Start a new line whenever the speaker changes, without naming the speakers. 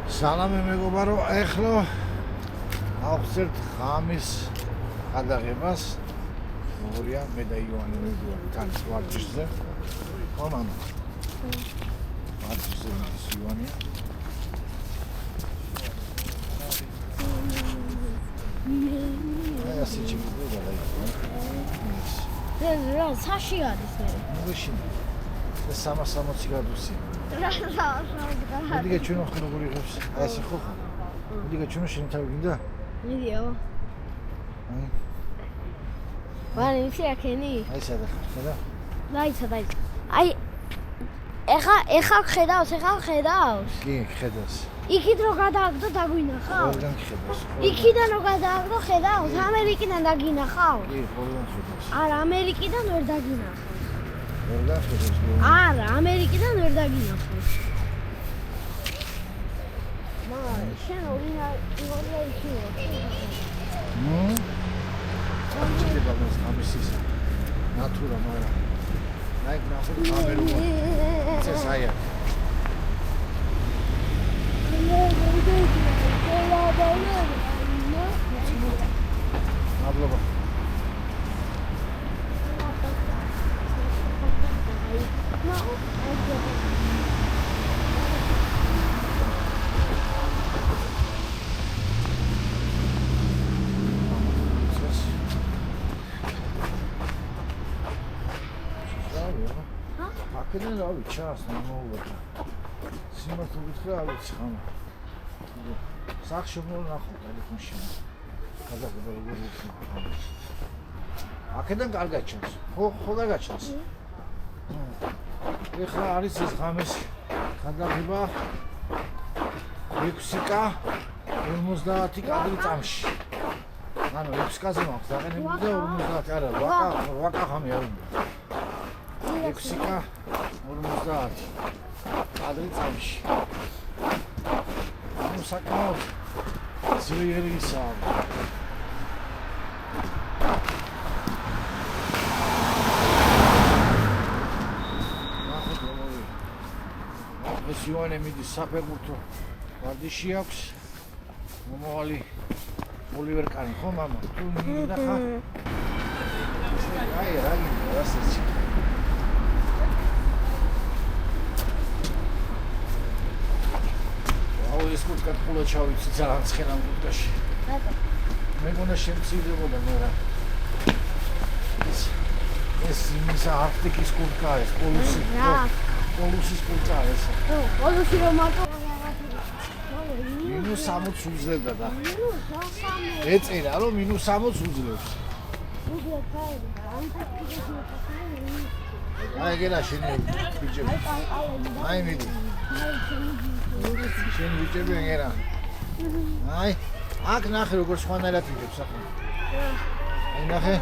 სალამი მეგობარო, ეხლა ავხსერთ ღამის გადაღებას. მორია მე და ივანე მივდივარ თან ვარჯიშზე. ხო მამა? ვარჯიშზე მიდის ივანე. აი ასე ჩიმიდია და
რა საში არის მე?
მაშინ 360 გრადუსი.
რა
მიდიგე ჩვენ ხო როგორ იღებს? აი ასე ხო ხარ? მიდიგე ჩვენ შენ თავი გინდა?
მიდიო. ვარ ისი აქენი?
აი სადა ხარ?
დაიცა. აი ეხა ხედავს?
კი, ხედავს.
იქით რო გადააგდო დაგვინახავ?
ყველგან ხედავს.
იქიდან რო გადააგდო ხედავს? ამერიკიდან დაგინახავ?
კი, ყველგან ხედავს.
არა, ამერიკიდან ვერ დაგინახავ.
ყველგან ხედავს.
არა, ამერიკიდან ვერ დაგინახავ. შენ ორია იქნება.
ჩდება მას ამისის ნატურა მაგრამ აი ნახე კამერა ეს აია აბლობა აქედან რა ვიცი ჩას მომოვიდა სიმართლე გითხრა რა ვიცი ხომ სახში მონახო ტელეფონში გადაგება როგორ იქნება აქედან კარგად ჩანს ხო გაგაჩანს ეხლა არის ეს ღამის გადაღება 6:50 კადრი წამში ანუ 6-ზე მაქვს დაყენებული და 50 არა 8 ხამი არ უნდა 6:50 კადრი წამში. ნუ საკმაოდ ძლიერი ისაა. ეს ივანე მიდის საფეხბურთო ვარჯიში აქვს. მომავალი ოლივერ კანი ხო მამა? თუ მინახა. აი რა გინდა რასაც ეს კურტკა ყולות ჩავიცი ძალიან ცხენა კურტკაში. მეგონა შემცირდებოდა მაგრამ ეს იმის არტიკის კურტკა ეს პოლუსის კურტკა ეს.
პოლუსი რომ მარტო
-60 უძლევდა და ეწერა რომ -60 უძლევს. აი გელა შენი ბიჭები. აი მიდი. შენ ბიჭები ეგერა. აი, აქ ნახე როგორ სხვანაირად იღებს ახლა. აი ნახე.